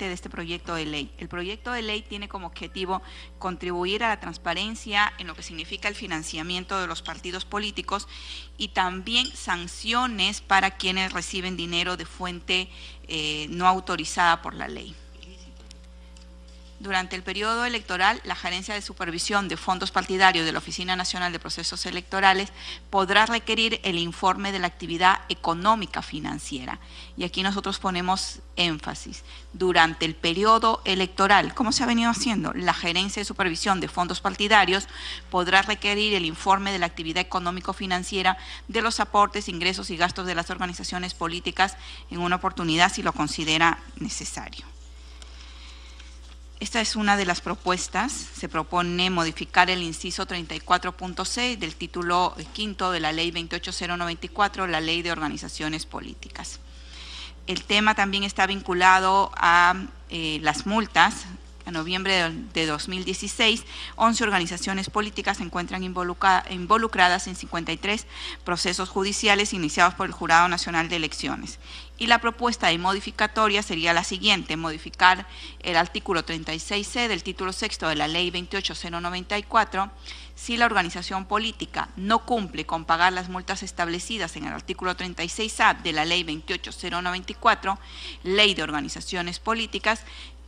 de este proyecto de ley. El proyecto de ley tiene como objetivo contribuir a la transparencia en lo que significa el financiamiento de los partidos políticos y también sanciones para quienes reciben dinero de fuente no autorizada por la ley. Durante el periodo electoral, la Gerencia de Supervisión de Fondos Partidarios de la Oficina Nacional de Procesos Electorales podrá requerir el informe de la actividad económica financiera. Y aquí nosotros ponemos énfasis. Durante el periodo electoral, ¿cómo se ha venido haciendo? La Gerencia de Supervisión de Fondos Partidarios podrá requerir el informe de la actividad económico-financiera de los aportes, ingresos y gastos de las organizaciones políticas en una oportunidad si lo considera necesario. Esta es una de las propuestas. Se propone modificar el inciso 34.6 del título quinto de la Ley 28094, la Ley de Organizaciones Políticas. El tema también está vinculado a las multas. En noviembre de 2016, 11 organizaciones políticas se encuentran involucradas en 53 procesos judiciales iniciados por el Jurado Nacional de Elecciones. Y la propuesta de modificatoria sería la siguiente: modificar el artículo 36C del título sexto de la Ley 28094. Si la organización política no cumple con pagar las multas establecidas en el artículo 36A de la Ley 28094, Ley de Organizaciones Políticas,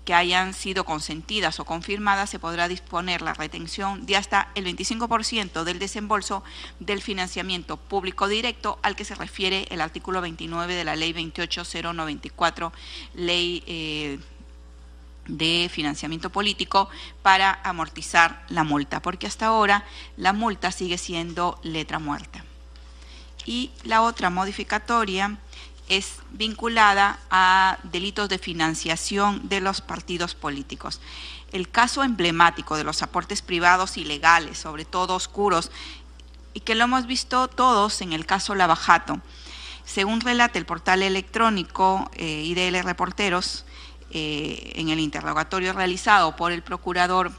que hayan sido consentidas o confirmadas, se podrá disponer la retención de hasta el 25% del desembolso del financiamiento público directo al que se refiere el artículo 29 de la Ley 28094, Ley de Financiamiento Político, para amortizar la multa, porque hasta ahora la multa sigue siendo letra muerta. Y la otra modificatoria es vinculada a delitos de financiación de los partidos políticos. El caso emblemático de los aportes privados ilegales, sobre todo oscuros, y que lo hemos visto todos en el caso Lavajato. Según relata el portal electrónico IDL Reporteros, en el interrogatorio realizado por el procurador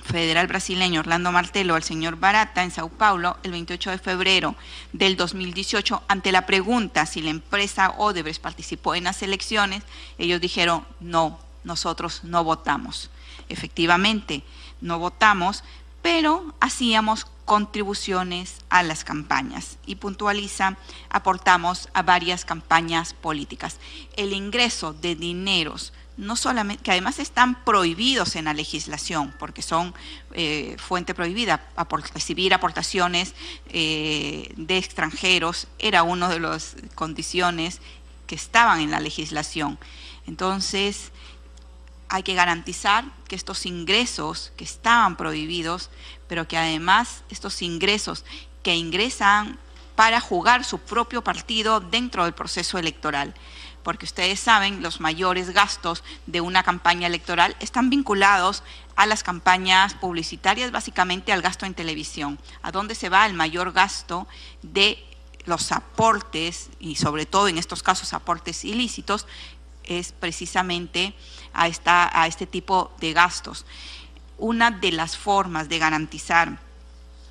federal brasileño Orlando Martelo al señor Barata en Sao Paulo el 28 de febrero del 2018, ante la pregunta si la empresa Odebrecht participó en las elecciones, ellos dijeron no, nosotros no votamos. Efectivamente, no votamos, pero hacíamos contribuciones a las campañas y puntualiza, aportamos a varias campañas políticas. El ingreso de dineros, no solamente, que además están prohibidos en la legislación, porque son fuente prohibida, recibir aportaciones de extranjeros era una de las condiciones que estaban en la legislación. Entonces, hay que garantizar que estos ingresos que estaban prohibidos, pero que además estos ingresos que ingresan para jugar su propio partido dentro del proceso electoral, porque ustedes saben, los mayores gastos de una campaña electoral están vinculados a las campañas publicitarias, básicamente al gasto en televisión. ¿A dónde se va el mayor gasto de los aportes, y sobre todo en estos casos aportes ilícitos? Es precisamente a este tipo de gastos. Una de las formas de garantizar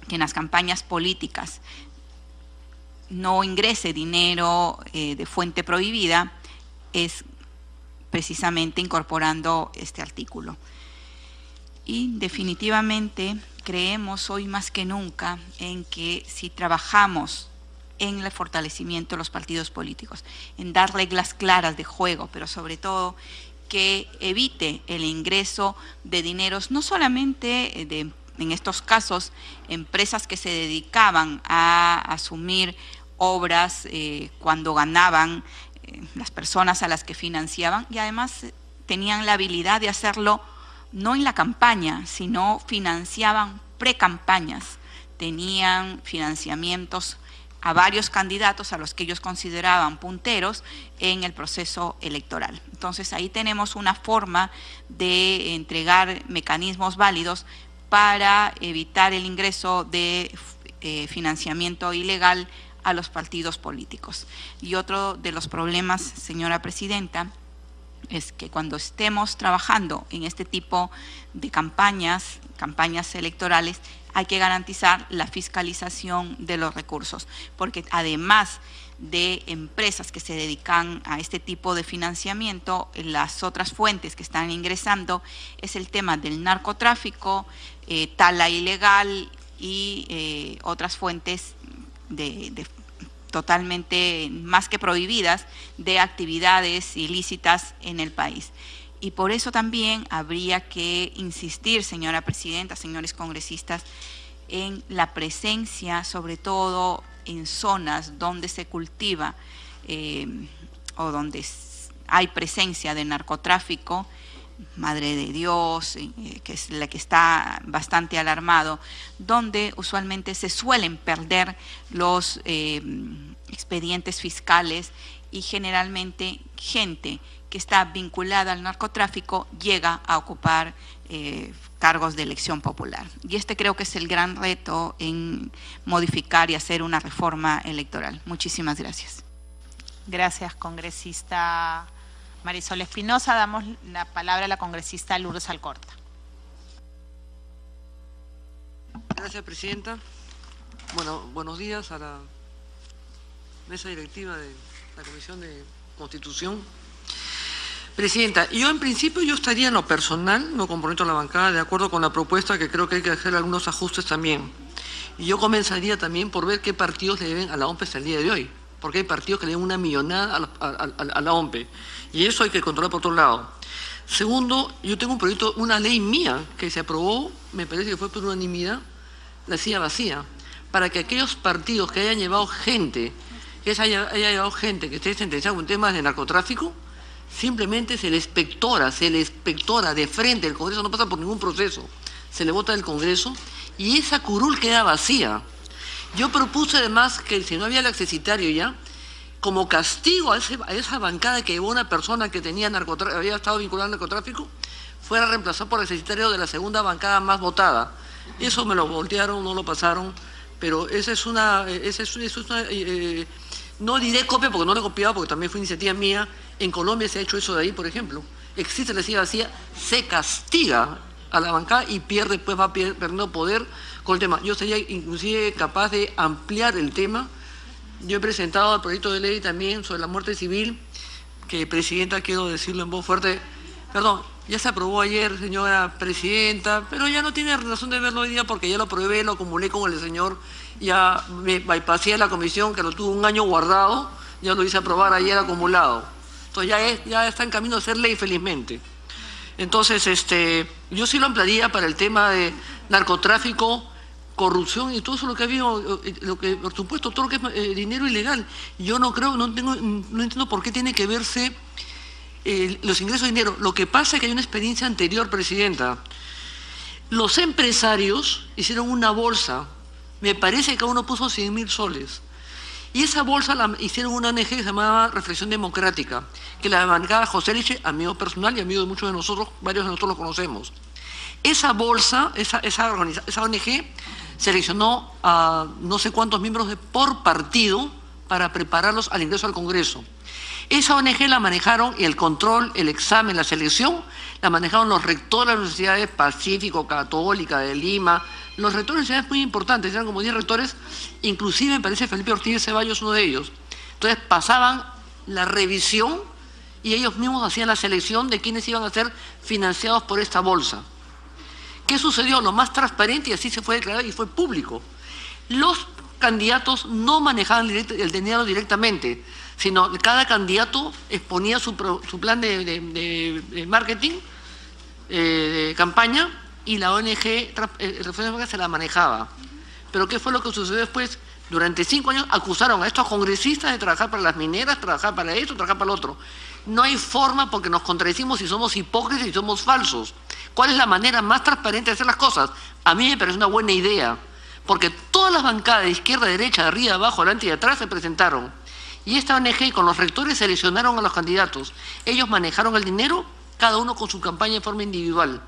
que en las campañas políticas no ingrese dinero de fuente prohibida es precisamente incorporando este artículo. Y definitivamente creemos hoy más que nunca en que si trabajamos en el fortalecimiento de los partidos políticos, en dar reglas claras de juego, pero sobre todo que evite el ingreso de dineros, no solamente en estos casos, empresas que se dedicaban a asumir obras cuando ganaban, las personas a las que financiaban, y además tenían la habilidad de hacerlo no en la campaña, sino financiaban pre-campañas, tenían financiamientos a varios candidatos a los que ellos consideraban punteros en el proceso electoral. Entonces ahí tenemos una forma de entregar mecanismos válidos para evitar el ingreso de financiamiento ilegal a los partidos políticos. Y otro de los problemas, señora presidenta, es que cuando estemos trabajando en este tipo de campañas electorales, hay que garantizar la fiscalización de los recursos, porque además de empresas que se dedican a este tipo de financiamiento, las otras fuentes que están ingresando es el tema del narcotráfico, tala ilegal y otras fuentes totalmente más que prohibidas de actividades ilícitas en el país. Y por eso también habría que insistir, señora presidenta, señores congresistas, en la presencia, sobre todo en zonas donde se cultiva o donde hay presencia de narcotráfico, Madre de Dios, que es la que está bastante alarmado, donde usualmente se suelen perder los expedientes fiscales y generalmente gente que está vinculada al narcotráfico llega a ocupar cargos de elección popular. Y este creo que es el gran reto en modificar y hacer una reforma electoral. Muchísimas gracias. Gracias, congresista Marisol Espinosa. Damos la palabra a la congresista Lourdes Alcorta. Gracias, presidenta. Bueno, buenos días a la mesa directiva de la Comisión de Constitución. Presidenta, yo en principio estaría en lo personal, no comprometo a la bancada, de acuerdo con la propuesta, que creo que hay que hacer algunos ajustes también. Y yo comenzaría también por ver qué partidos le deben a la OMPE hasta el día de hoy, porque hay partidos que le deben una millonada a la OMPE, y eso hay que controlar por otro lado. Segundo, yo tengo un proyecto, una ley mía que se aprobó, me parece que fue por unanimidad, la silla vacía, para que aquellos partidos que hayan llevado gente, que esté sentenciada con temas de narcotráfico, simplemente se le inspectora de frente, el Congreso no pasa por ningún proceso, se le vota del Congreso y esa curul queda vacía. Yo propuse además que si no había el accesitario ya, como castigo a esa bancada que llevó una persona que había estado vinculada al narcotráfico, fuera reemplazado por el accesitario de la segunda bancada más votada. Eso me lo voltearon, no lo pasaron, pero no diré copia porque no lo he copiado, porque también fue iniciativa mía. En Colombia se ha hecho eso de ahí, por ejemplo. Existe la silla vacía, se castiga a la bancada y va perdiendo poder con el tema. Yo sería inclusive capaz de ampliar el tema. Yo he presentado el proyecto de ley también sobre la muerte civil, que, presidenta, quiero decirlo en voz fuerte, perdón, ya se aprobó ayer, señora presidenta, pero ya no tiene razón de verlo hoy día porque ya lo aprobé, lo acumulé con el señor, ya me bypassé a la comisión que lo tuvo un año guardado, ya lo hice aprobar ayer acumulado. Entonces ya está en camino a ser ley, felizmente. Entonces, yo sí lo ampliaría para el tema de narcotráfico, corrupción y todo eso lo que ha habido, por supuesto, todo lo que es dinero ilegal. Yo no entiendo por qué tiene que verse los ingresos de dinero. Lo que pasa es que hay una experiencia anterior, presidenta. Los empresarios hicieron una bolsa, me parece que cada uno puso 100.000 soles. Y esa bolsa la hicieron una ONG que se llamaba Reflexión Democrática, que la bancaba José Liche, amigo personal y amigo de muchos de nosotros, varios de nosotros lo conocemos. Esa bolsa, esa ONG seleccionó a no sé cuántos miembros por partido para prepararlos al ingreso al Congreso. Esa ONG la manejaron, y el control, el examen, la selección, la manejaron los rectores de las universidades Pacífico, Católica, de Lima, los rectores de universidades muy importantes, eran como 10 rectores, inclusive me parece Felipe Ortiz Ceballos uno de ellos. Entonces pasaban la revisión y ellos mismos hacían la selección de quienes iban a ser financiados por esta bolsa. ¿Qué sucedió? Lo más transparente, y así se fue declarado y fue público. Los candidatos no manejaban el dinero directamente, sino cada candidato exponía su plan de marketing, de campaña, y la ONG se la manejaba. Pero ¿qué fue lo que sucedió después? Durante 5 años acusaron a estos congresistas de trabajar para las mineras, trabajar para esto, trabajar para lo otro. No hay forma porque nos contradecimos y somos hipócritas y somos falsos. ¿Cuál es la manera más transparente de hacer las cosas? A mí me parece una buena idea, porque todas las bancadas de izquierda, derecha, de arriba, abajo, adelante y atrás se presentaron. Y esta ONG con los rectores seleccionaron a los candidatos. Ellos manejaron el dinero, cada uno con su campaña de forma individual.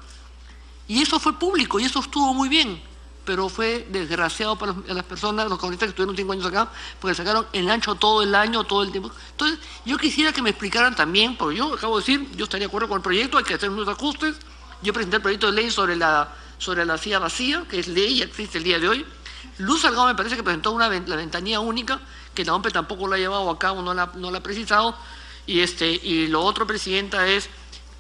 Y eso fue público y eso estuvo muy bien. pero fue desgraciado para las personas, los congresistas que estuvieron 5 años acá, porque sacaron el ancho todo el año, todo el tiempo. Entonces, yo quisiera que me explicaran también, porque yo acabo de decir, yo estaría de acuerdo con el proyecto, hay que hacer unos ajustes. Yo presenté el proyecto de ley sobre la silla vacía, que es ley, ya existe el día de hoy. Luz Salgado me parece que presentó la ventanilla única, que la OMPE tampoco la ha llevado a cabo, no la ha precisado. Y lo otro, Presidenta, es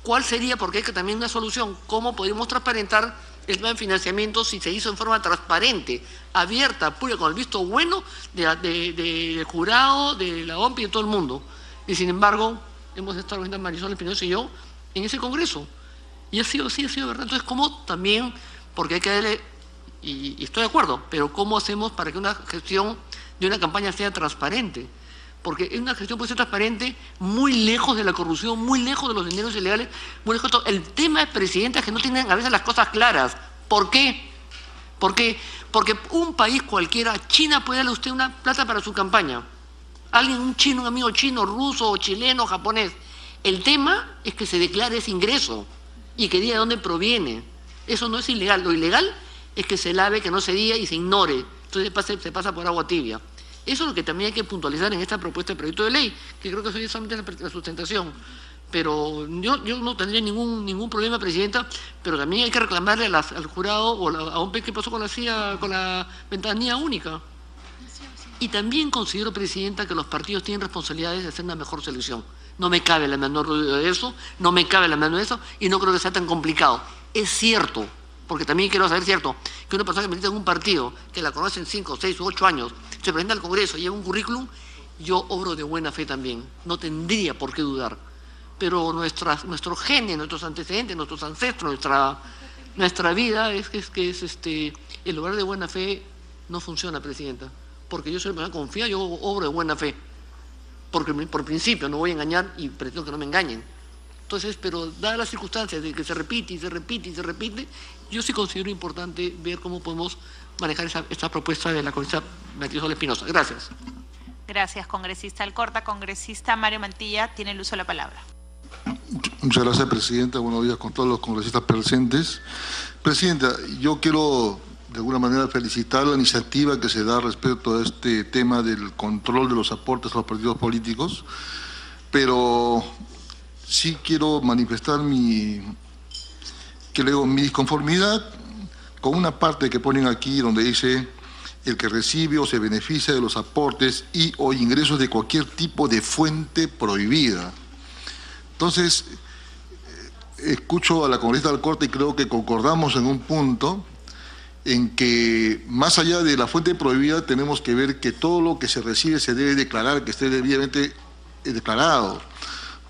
cuál sería, porque hay que también una solución, cómo podríamos transparentar el plan de financiamiento si se hizo en forma transparente, abierta, pura, con el visto bueno del jurado, de la OMPE y de todo el mundo. Y sin embargo, hemos estado viendo Marisol Espinosa y yo en ese congreso. Y ha sido verdad. Entonces, ¿cómo también, porque hay que darle, y estoy de acuerdo, pero cómo hacemos para que una gestión de una campaña sea transparente? Porque es una gestión puede ser transparente, muy lejos de la corrupción, muy lejos de los dineros ilegales, muy lejos de todo. El tema es, Presidenta, que no tienen a veces las cosas claras. ¿Por qué? Porque un país cualquiera, China puede darle a usted una plata para su campaña. Alguien, un chino, un amigo chino, ruso, chileno, japonés. El tema es que se declare ese ingreso y que diga de dónde proviene. Eso no es ilegal. Lo ilegal es que se lave, que no se diga y se ignore. Entonces se pasa por agua tibia. Eso es lo que también hay que puntualizar en esta propuesta de proyecto de ley, que creo que eso es solamente la sustentación. Pero yo no tendría ningún problema, Presidenta, pero también hay que reclamarle al jurado o a OMPE qué pasó con la ventanilla única. Y también considero, Presidenta, que los partidos tienen responsabilidades de hacer una mejor selección. No me cabe la menor duda de eso, y no creo que sea tan complicado. Es cierto, porque también quiero saber, cierto, que una persona que milita en un partido, que la conocen 5, 6 u 8 años, se presenta al Congreso, lleva un currículum, yo obro de buena fe también, no tendría por qué dudar. Pero nuestro genes, nuestros antecedentes, nuestros ancestros, nuestra vida es que el obrar de buena fe no funciona, Presidenta. Porque yo soy una persona confiada, yo obro de buena fe. Porque por principio no voy a engañar y pretendo que no me engañen. Entonces, pero dadas las circunstancias de que se repite, yo sí considero importante ver cómo podemos manejar esta propuesta de la congresista Marisol Espinosa. Gracias. Gracias, congresista Alcorta. Congresista Mario Mantilla, tiene el uso de la palabra. Muchas gracias, Presidenta. Buenos días con todos los congresistas presentes. Presidenta, yo quiero de alguna manera felicitar la iniciativa que se da respecto a este tema del control de los aportes a los partidos políticos, pero sí quiero manifestar mi disconformidad con una parte que ponen aquí donde dice el que recibe o se beneficia de los aportes y o ingresos de cualquier tipo de fuente prohibida. Entonces, escucho a la congresista Alcorta y creo que concordamos en un punto en que más allá de la fuente prohibida tenemos que ver que todo lo que se recibe se debe declarar, que esté debidamente declarado.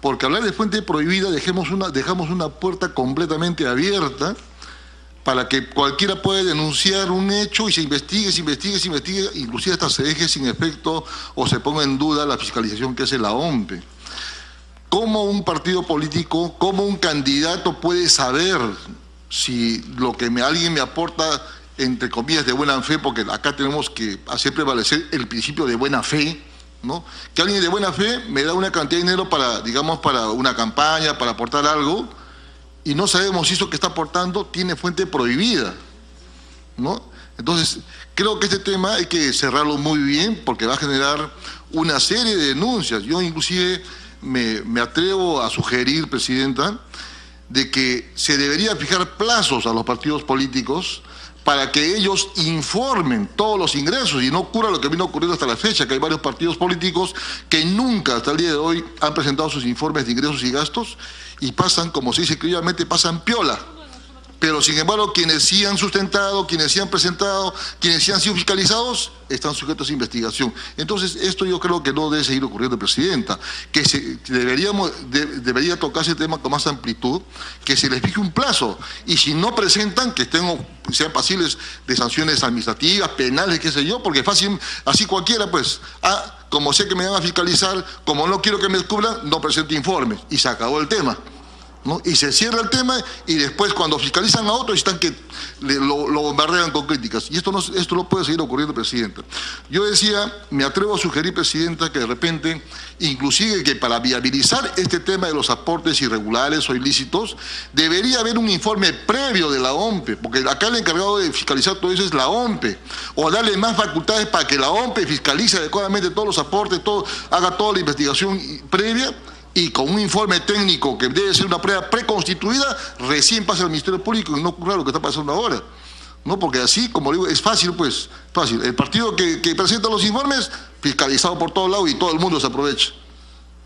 Porque hablar de fuente prohibida dejamos una puerta completamente abierta para que cualquiera pueda denunciar un hecho y se investigue, inclusive hasta se deje sin efecto o se ponga en duda la fiscalización que hace la OMPE. ¿Cómo un partido político, cómo un candidato puede saber si lo que alguien me aporta, entre comillas, de buena fe, porque acá tenemos que hacer prevalecer el principio de buena fe, ¿no? Que alguien de buena fe me da una cantidad de dinero para, digamos, para una campaña, para aportar algo, y no sabemos si eso que está aportando tiene fuente prohibida, ¿no? Entonces, creo que este tema hay que cerrarlo muy bien, porque va a generar una serie de denuncias. Yo inclusive me atrevo a sugerir, Presidenta, de que se debería fijar plazos a los partidos políticos para que ellos informen todos los ingresos y no ocurra lo que vino ocurriendo hasta la fecha, que hay varios partidos políticos que nunca hasta el día de hoy han presentado sus informes de ingresos y gastos y pasan, como se dice criolmente, pasan piola. Pero sin embargo, quienes sí han sustentado, quienes sí han presentado, quienes sí han sido fiscalizados, están sujetos a investigación. Entonces, esto yo creo que no debe seguir ocurriendo, Presidenta, que debería tocarse el tema con más amplitud, que se les fije un plazo, y si no presentan, que sean pasibles de sanciones administrativas, penales, qué sé yo, porque fácil, así cualquiera, pues, como sé que me van a fiscalizar, como no quiero que me descubran, no presento informes, y se acabó el tema. ¿no? Y se cierra el tema y después cuando fiscalizan a otros están que lo bombardean con críticas. Y esto no puede seguir ocurriendo, Presidenta. Yo decía, me atrevo a sugerir, Presidenta, que de repente, inclusive que para viabilizar este tema de los aportes irregulares o ilícitos, debería haber un informe previo de la OMPE, porque acá el encargado de fiscalizar todo eso es la OMPE, o darle más facultades para que la OMPE fiscalice adecuadamente todos los aportes, haga toda la investigación previa, y con un informe técnico que debe ser una prueba preconstituida, recién pasa al Ministerio Público y no ocurra lo que está pasando ahora. ¿No? Porque así, como digo, es fácil, pues, fácil. El partido que presenta los informes, fiscalizado por todos lados y todo el mundo se aprovecha.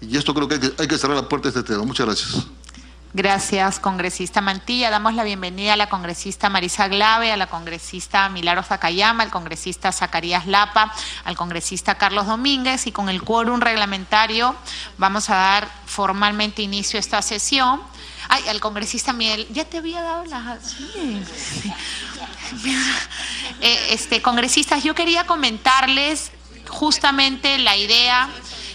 Y esto creo que hay que cerrar la puerta a este tema. Muchas gracias. Gracias, congresista Mantilla. Damos la bienvenida a la congresista Marisa Glave, a la congresista Milagros Takayama, al congresista Zacarías Lapa, al congresista Carlos Domínguez, y con el quórum reglamentario vamos a dar formalmente inicio a esta sesión. Ay, al congresista Miguel, ya te había dado las... Congresistas, yo quería comentarles justamente la idea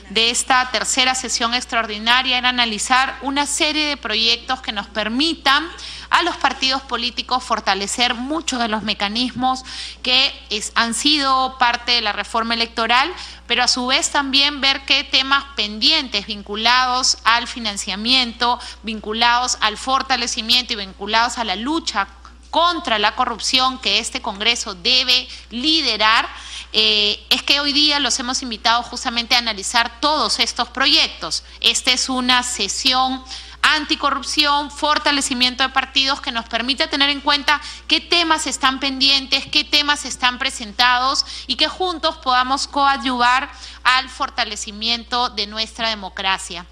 de esta tercera sesión extraordinaria era analizar una serie de proyectos que nos permitan a los partidos políticos fortalecer muchos de los mecanismos que han sido parte de la reforma electoral, pero a su vez también ver qué temas pendientes vinculados al financiamiento, vinculados al fortalecimiento y vinculados a la lucha contra la corrupción que este Congreso debe liderar, es que hoy día los hemos invitado justamente a analizar todos estos proyectos. Esta es una sesión anticorrupción, fortalecimiento de partidos que nos permite tener en cuenta qué temas están pendientes, qué temas están presentados y que juntos podamos coadyuvar al fortalecimiento de nuestra democracia.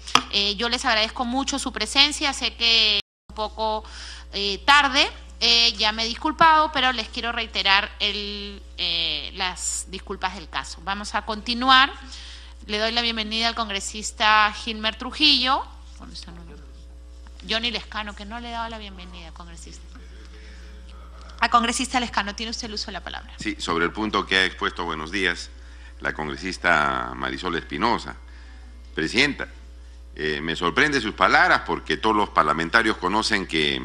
Yo les agradezco mucho su presencia, sé que es un poco tarde. Ya me he disculpado, pero les quiero reiterar las disculpas del caso. Vamos a continuar. Le doy la bienvenida al congresista Gilmer Trujillo. Johnny Lescano, que no le he dado la bienvenida, congresista. A congresista Lescano, tiene usted el uso de la palabra. Sí, sobre el punto que ha expuesto, buenos días, la congresista Marisol Espinosa. Presidenta, me sorprende sus palabras porque todos los parlamentarios conocen que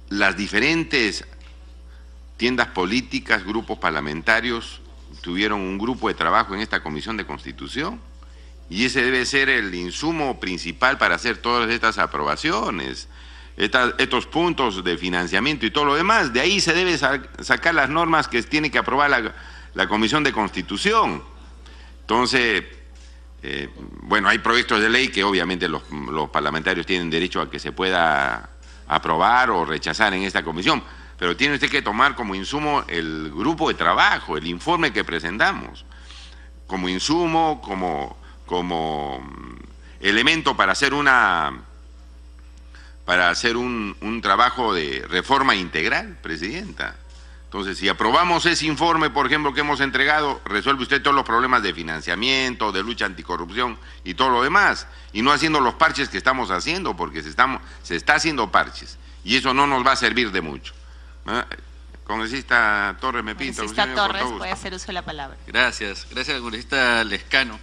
las diferentes tiendas políticas, grupos parlamentarios, tuvieron un grupo de trabajo en esta Comisión de Constitución y ese debe ser el insumo principal para hacer todas estas aprobaciones, estos puntos de financiamiento y todo lo demás. De ahí se debe sacar las normas que tiene que aprobar la Comisión de Constitución. Entonces, bueno, hay proyectos de ley que obviamente los parlamentarios tienen derecho a que se pueda aprobar o rechazar en esta comisión, pero tiene usted que tomar como insumo el grupo de trabajo, el informe que presentamos, como insumo, como elemento para hacer un trabajo de reforma integral, Presidenta. Entonces, si aprobamos ese informe, por ejemplo, que hemos entregado, resuelve usted todos los problemas de financiamiento, de lucha anticorrupción y todo lo demás, y no haciendo los parches que estamos haciendo, porque se está haciendo parches, y eso no nos va a servir de mucho. Congresista Torres, me pinta. Congresista Torres, puede hacer uso de la palabra. Gracias, al congresista Lescano.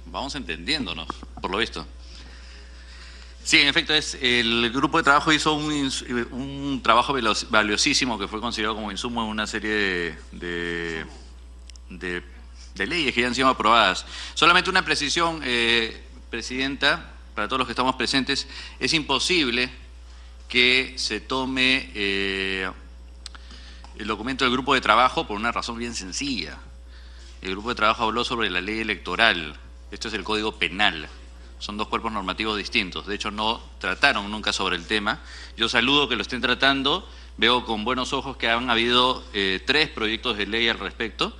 Vamos entendiéndonos, por lo visto. Sí, en efecto, el grupo de trabajo hizo un trabajo valiosísimo que fue considerado como insumo en una serie de leyes que ya han sido aprobadas. Solamente una precisión, Presidenta, para todos los que estamos presentes, es imposible que se tome el documento del grupo de trabajo por una razón bien sencilla. El grupo de trabajo habló sobre la ley electoral, esto es el Código Penal. Son dos cuerpos normativos distintos, de hecho no trataron nunca sobre el tema. Yo saludo que lo estén tratando, veo con buenos ojos que han habido 3 proyectos de ley al respecto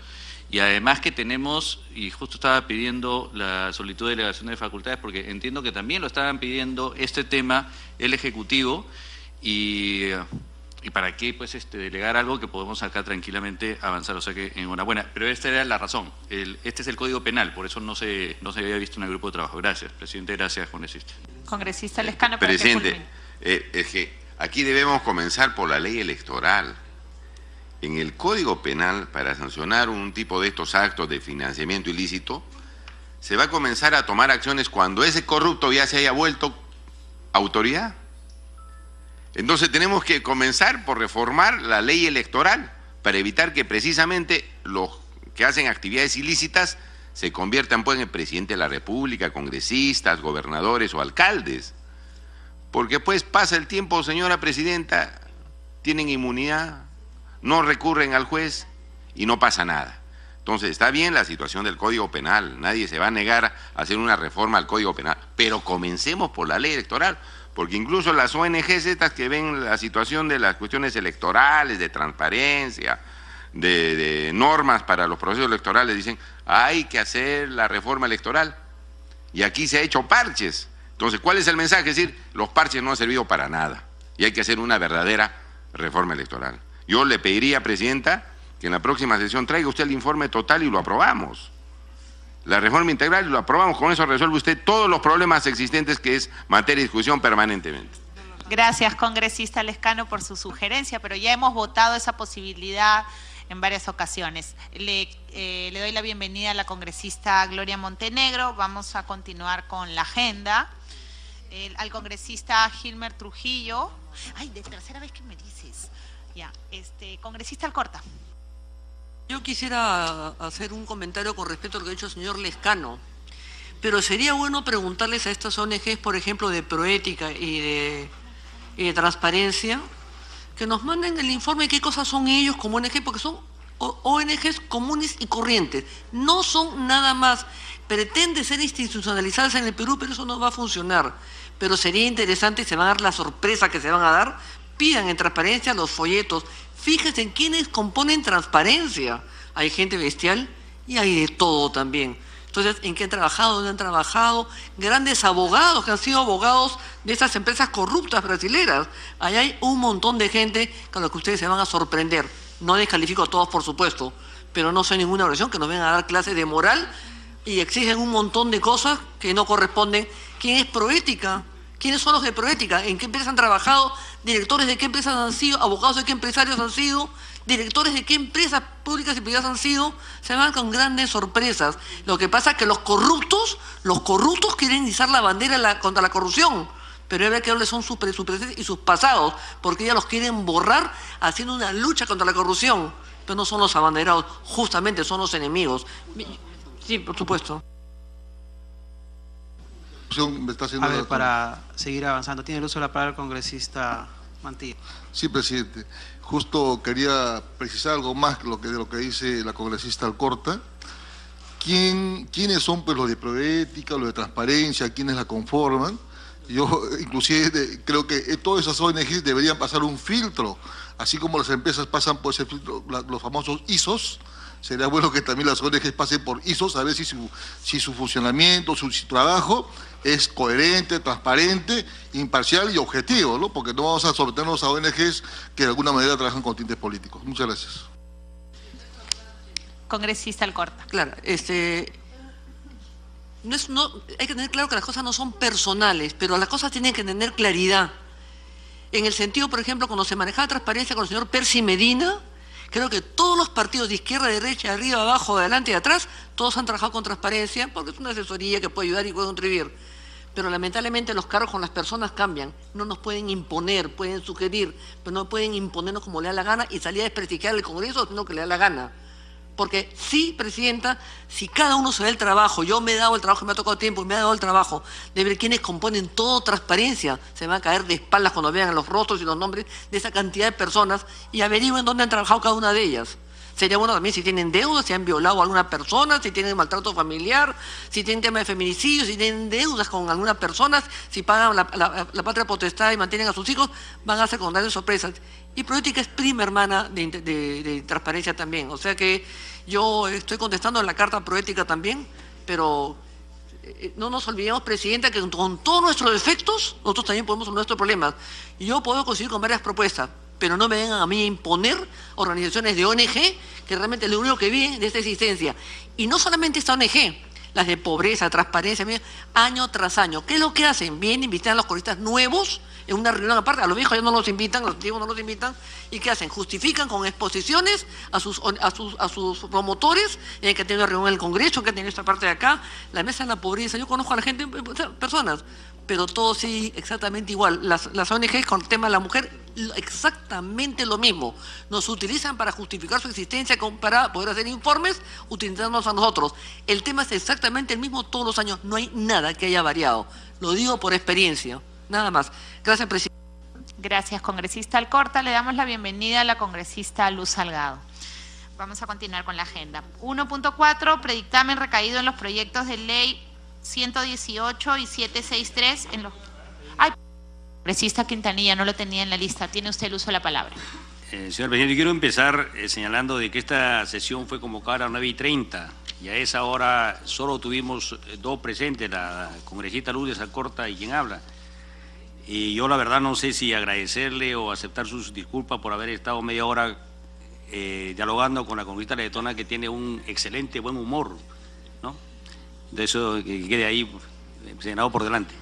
y además que tenemos, y justo estaba pidiendo la solicitud de delegación de facultades porque entiendo que también lo estaban pidiendo este tema el Ejecutivo y para qué pues delegar algo que podemos acá tranquilamente avanzar, o sea que enhorabuena. Pero esta era la razón, este es el Código Penal, por eso no se había visto en el grupo de trabajo. Gracias, Presidente, gracias, congresista. Congresista Lescano. Presidente, es que aquí debemos comenzar por la ley electoral. En el Código Penal, para sancionar un tipo de estos actos de financiamiento ilícito, se va a comenzar a tomar acciones cuando ese corrupto ya se haya vuelto autoridad. Entonces tenemos que comenzar por reformar la ley electoral para evitar que precisamente los que hacen actividades ilícitas se conviertan pues en el presidente de la República, congresistas, gobernadores o alcaldes. Porque pues pasa el tiempo, señora presidenta, tienen inmunidad, no recurren al juez y no pasa nada. Entonces está bien la situación del Código Penal, nadie se va a negar a hacer una reforma al Código Penal, pero comencemos por la ley electoral, porque incluso las ONGs estas que ven la situación de las cuestiones electorales, de transparencia, de normas para los procesos electorales, dicen hay que hacer la reforma electoral y aquí se ha hecho parches. Entonces, ¿cuál es el mensaje? Es decir, los parches no han servido para nada y hay que hacer una verdadera reforma electoral. Yo le pediría, presidenta, que en la próxima sesión traiga usted el informe total y lo aprobamos. La reforma integral y lo aprobamos, con eso resuelve usted todos los problemas existentes que es materia de discusión permanentemente. Gracias, congresista Lescano, por su sugerencia, pero ya hemos votado esa posibilidad en varias ocasiones. Le doy la bienvenida a la congresista Gloria Montenegro. Vamos a continuar con la agenda. Al congresista Gilmer Trujillo. Ay, de tercera vez que me dices. Ya, congresista Alcorta. Yo quisiera hacer un comentario con respecto a lo que ha dicho el señor Lescano, pero sería bueno preguntarles a estas ONGs, por ejemplo, de Proética y de Transparencia, que nos manden el informe de qué cosas son ellos como ONG, porque son ONGs comunes y corrientes, no son nada más. Pretende ser institucionalizadas en el Perú, pero eso no va a funcionar. Pero sería interesante, y se van a dar la sorpresa que se van a dar, pidan en Transparencia los folletos. Fíjense en quiénes componen Transparencia. Hay gente bestial y hay de todo también. Entonces, ¿en qué han trabajado? ¿Dónde han trabajado? Grandes abogados que han sido abogados de esas empresas corruptas brasileras. Ahí hay un montón de gente con la que ustedes se van a sorprender. No descalifico a todos, por supuesto, pero no soy ninguna oración que nos vengan a dar clases de moral y exigen un montón de cosas que no corresponden. ¿Quién es Proética? ¿Quiénes son los de Proética? ¿En qué empresas han trabajado? ¿Directores de qué empresas han sido? ¿Abogados de qué empresarios han sido? ¿Directores de qué empresas públicas y privadas han sido? Se van con grandes sorpresas. Lo que pasa es que los corruptos quieren izar la bandera contra la corrupción, pero hay que ver cuáles son sus presentes y sus pasados, porque ellos los quieren borrar haciendo una lucha contra la corrupción, pero no son los abanderados, justamente son los enemigos. Sí, por supuesto. A ver, para seguir avanzando, tiene el uso de la palabra el congresista Mantilla. Sí, presidente. Justo quería precisar algo más de lo que dice la congresista Alcorta. ¿Quiénes son pues los de Proética, los de Transparencia, quiénes la conforman? Yo inclusive creo que todas esas ONGs deberían pasar un filtro, así como las empresas pasan por ese filtro, los famosos ISOs. Sería bueno que también las ONGs pasen por ISOs, a ver si su funcionamiento, su trabajo es coherente, transparente, imparcial y objetivo, ¿no? Porque no vamos a someternos a ONGs que de alguna manera trabajan con tintes políticos. Muchas gracias. Congresista Alcorta. Claro, hay que tener claro que las cosas no son personales, pero las cosas tienen que tener claridad. En el sentido, por ejemplo, cuando se manejaba Transparencia con el señor Percy Medina, creo que todos los partidos de izquierda, derecha, arriba, abajo, adelante y atrás, todos han trabajado con Transparencia, porque es una asesoría que puede ayudar y puede contribuir. Pero lamentablemente los cargos con las personas cambian. No nos pueden imponer, pueden sugerir, pero no pueden imponernos como le da la gana y salir a desprestigiar el Congreso sino que le da la gana. Porque sí, presidenta, si cada uno se da el trabajo, yo me he dado el trabajo, me ha tocado tiempo y me ha dado el trabajo de ver quiénes componen todo Transparencia, se van a caer de espaldas cuando vean los rostros y los nombres de esa cantidad de personas y averigüen dónde han trabajado cada una de ellas. Sería bueno también si tienen deudas, si han violado a alguna persona, si tienen maltrato familiar, si tienen tema de feminicidio, si tienen deudas con algunas personas, si pagan la patria potestad y mantienen a sus hijos, van a ser con grandes sorpresas. Y Proética es prima hermana de Transparencia también. O sea que yo estoy contestando en la carta Proética también, pero no nos olvidemos, presidenta, que con todos nuestros defectos, nosotros también podemos resolver nuestros problemas. Y yo puedo conseguir con varias propuestas, pero no me vengan a mí a imponer organizaciones de ONG, que realmente es lo único que viven de esta existencia. Y no solamente esta ONG, las de pobreza, transparencia, año tras año. ¿Qué es lo que hacen? Vienen, invitan a los congresistas nuevos en una reunión aparte, a los viejos ya no los invitan, a los antiguos no los invitan, ¿y qué hacen? Justifican con exposiciones a sus promotores, que han tenido una reunión en el Congreso, que han tenido esta parte de acá, la mesa de la pobreza. Yo conozco a la gente, personas, pero todo sí exactamente igual. Las ONGs con el tema de la mujer, exactamente lo mismo. Nos utilizan para justificar su existencia, para poder hacer informes, utilizándonos a nosotros. El tema es exactamente el mismo todos los años, no hay nada que haya variado. Lo digo por experiencia, nada más. Gracias, presidente. Gracias, congresista Alcorta. Le damos la bienvenida a la congresista Luz Salgado. Vamos a continuar con la agenda. 1.4, predictamen recaído en los proyectos de ley 118 y 763 en los... Ay, congresista Quintanilla, no lo tenía en la lista. Tiene usted el uso de la palabra. Señor presidente, quiero empezar señalando de que esta sesión fue convocada a las 9:30 y a esa hora solo tuvimos dos presentes, la congresista Luz Alcorta y quien habla. Y yo la verdad no sé si agradecerle o aceptar sus disculpas por haber estado media hora dialogando con la congresista letona, que tiene un excelente buen humor, ¿no? De eso que quede ahí señalado por delante.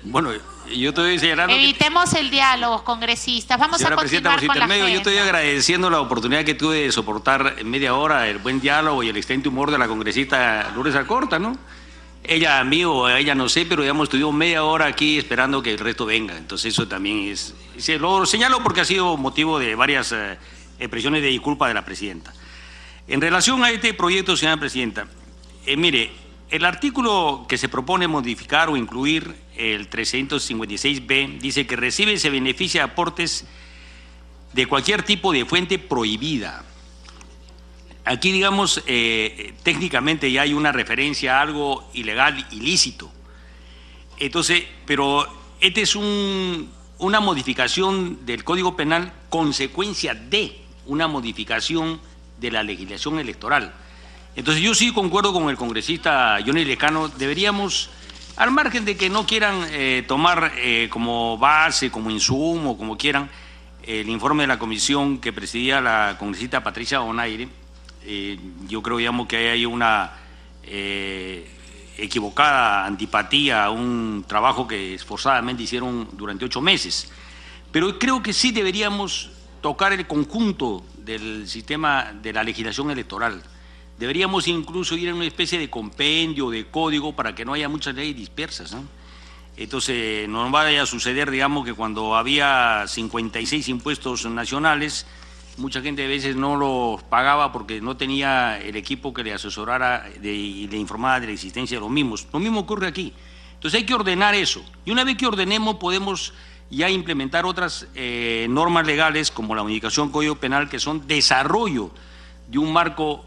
Bueno, yo estoy señalando... Evitemos el diálogo, congresistas. Vamos a continuar con la agenda. Yo estoy agradeciendo la oportunidad que tuve de soportar en media hora el buen diálogo y el excelente humor de la congresista Lourdes Alcorta, ¿no? Ella a mí o a ella no sé, pero digamos, estuvimos media hora aquí esperando que el resto venga. Entonces eso también es... Lo señalo porque ha sido motivo de varias expresiones de disculpa de la presidenta. En relación a este proyecto, señora presidenta, mire, el artículo que se propone modificar o incluir, el 356B, dice que recibe y se beneficia de aportes de cualquier tipo de fuente prohibida. Aquí, digamos, técnicamente ya hay una referencia a algo ilegal, ilícito. Entonces, pero esta es una modificación del Código Penal, consecuencia de una modificación de la legislación electoral. Entonces, yo sí concuerdo con el congresista Johnny Lescano, deberíamos, al margen de que no quieran tomar como base, como insumo, como quieran, el informe de la comisión que presidía la congresista Patricia Donaire, yo creo, digamos, que hay una equivocada antipatía a un trabajo que esforzadamente hicieron durante 8 meses. Pero creo que sí deberíamos tocar el conjunto del sistema de la legislación electoral. Deberíamos incluso ir en una especie de compendio, de código, para que no haya muchas leyes dispersas, ¿no? Entonces, no vaya a suceder, digamos, que cuando había 56 impuestos nacionales, mucha gente a veces no los pagaba porque no tenía el equipo que le asesorara y le informara de la existencia de los mismos. Lo mismo ocurre aquí. Entonces hay que ordenar eso. Y una vez que ordenemos, podemos ya implementar otras normas legales, como la modificación del Código Penal, que son desarrollo de un marco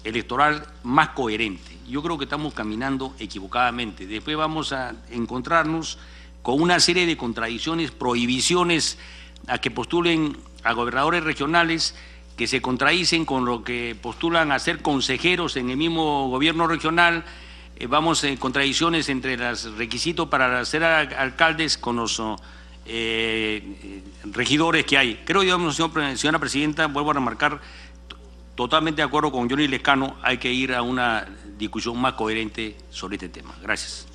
electoral más coherente. Yo creo que estamos caminando equivocadamente. Después vamos a encontrarnos con una serie de contradicciones, prohibiciones a que postulen a gobernadores regionales que se contradicen con lo que postulan a ser consejeros en el mismo gobierno regional. Vamos en contradicciones entre los requisitos para ser alcaldes con los regidores que hay. Creo, digamos, señora presidenta, vuelvo a remarcar, totalmente de acuerdo con Johnny Lescano, hay que ir a una discusión más coherente sobre este tema. Gracias.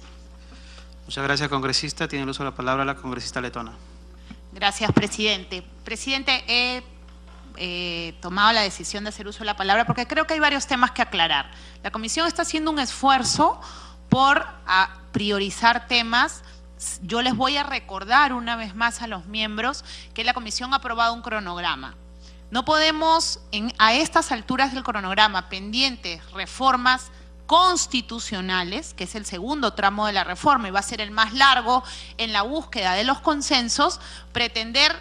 Muchas gracias, congresista. Tiene el uso de la palabra la congresista letona. Gracias, presidente. Presidente, he tomado la decisión de hacer uso de la palabra porque creo que hay varios temas que aclarar. La comisión está haciendo un esfuerzo por priorizar temas. Yo les voy a recordar una vez más a los miembros que la comisión ha aprobado un cronograma. No podemos, a estas alturas del cronograma, pendientes reformas constitucionales, que es el segundo tramo de la reforma y va a ser el más largo en la búsqueda de los consensos, pretender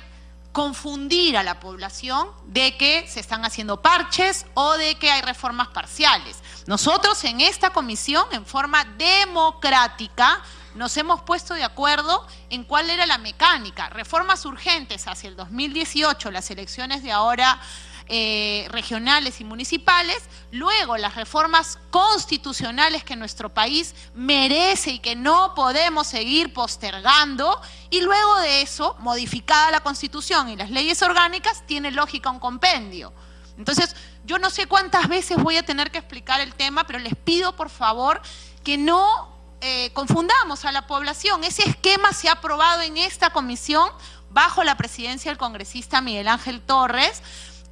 confundir a la población de que se están haciendo parches o de que hay reformas parciales. Nosotros en esta comisión, en forma democrática, nos hemos puesto de acuerdo en cuál era la mecánica. Reformas urgentes hacia el 2018, las elecciones de ahora regionales y municipales, luego las reformas constitucionales que nuestro país merece y que no podemos seguir postergando, Y luego de eso, modificada la Constitución y las leyes orgánicas, tiene lógica un compendio. Entonces, yo no sé cuántas veces voy a tener que explicar el tema, pero les pido por favor que no confundamos a la población. Ese esquema se ha aprobado en esta comisión bajo la presidencia del congresista Miguel Ángel Torres,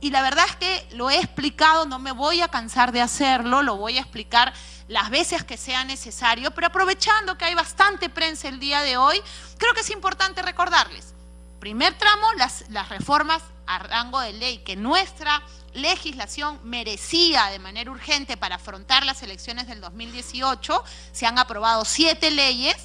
y la verdad es que lo he explicado, no me voy a cansar de hacerlo, lo voy a explicar las veces que sea necesario, pero aprovechando que hay bastante prensa el día de hoy, creo que es importante recordarles. Primer tramo, las reformas a rango de ley que nuestra legislación merecía de manera urgente para afrontar las elecciones del 2018, se han aprobado 7 leyes,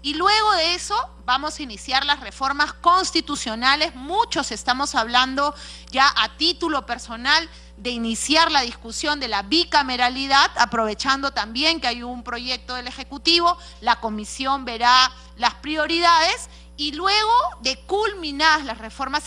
y luego de eso vamos a iniciar las reformas constitucionales. Muchos estamos hablando ya a título personal de iniciar la discusión de la bicameralidad, aprovechando también que hay un proyecto del Ejecutivo, la comisión verá las prioridades, y luego de culminadas las reformas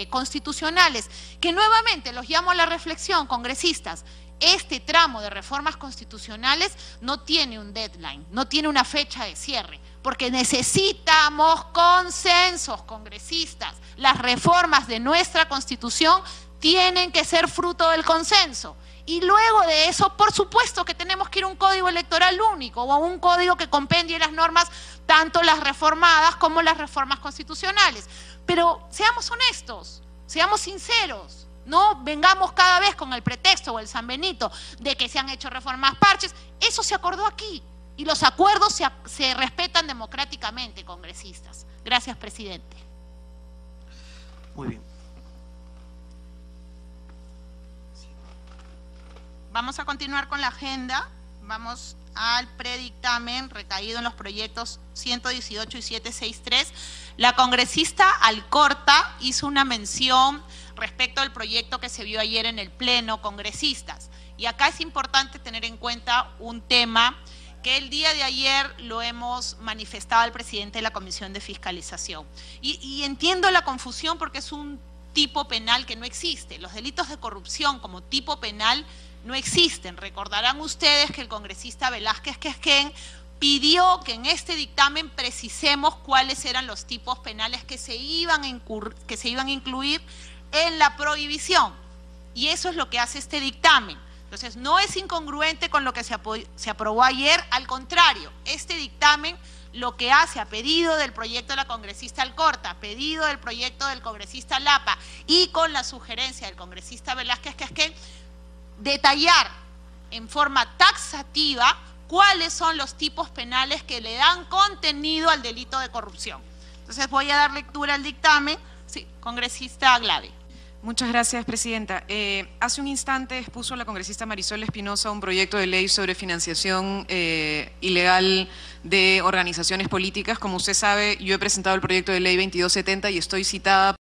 constitucionales, que nuevamente los llamo a la reflexión, congresistas. Este tramo de reformas constitucionales no tiene un deadline, no tiene una fecha de cierre, porque necesitamos consensos, congresistas. Las reformas de nuestra Constitución tienen que ser fruto del consenso. Y luego de eso, por supuesto que tenemos que ir a un código electoral único o a un código que compendie las normas, tanto las reformadas como las reformas constitucionales. Pero seamos honestos, seamos sinceros. No vengamos cada vez con el pretexto o el San Benito de que se han hecho reformas parches. Eso se acordó aquí y los acuerdos se respetan democráticamente, congresistas. Gracias, presidente. Muy bien. Vamos a continuar con la agenda. Vamos al predictamen recaído en los proyectos 118 y 763. La congresista Alcorta hizo una mención respecto al proyecto que se vio ayer en el Pleno, congresistas. Y acá es importante tener en cuenta un tema que el día de ayer lo hemos manifestado al presidente de la Comisión de Fiscalización. Y entiendo la confusión porque es un tipo penal que no existe. Los delitos de corrupción como tipo penal no existen. Recordarán ustedes que el congresista Velázquez Quesquén pidió que en este dictamen precisemos cuáles eran los tipos penales que se iban a incluir en la prohibición. Y eso es lo que hace este dictamen. Entonces, no es incongruente con lo que se aprobó ayer, al contrario, este dictamen lo que hace a pedido del proyecto de la congresista Alcorta, a pedido del proyecto del congresista Lapa y con la sugerencia del congresista Velázquez Quesquén, detallar en forma taxativa cuáles son los tipos penales que le dan contenido al delito de corrupción. Entonces voy a dar lectura al dictamen. Sí, congresista Glave. Muchas gracias, presidenta. Hace un instante expuso la congresista Marisol Espinosa un proyecto de ley sobre financiación ilegal de organizaciones políticas. Como usted sabe, yo he presentado el proyecto de ley 2270 y estoy citada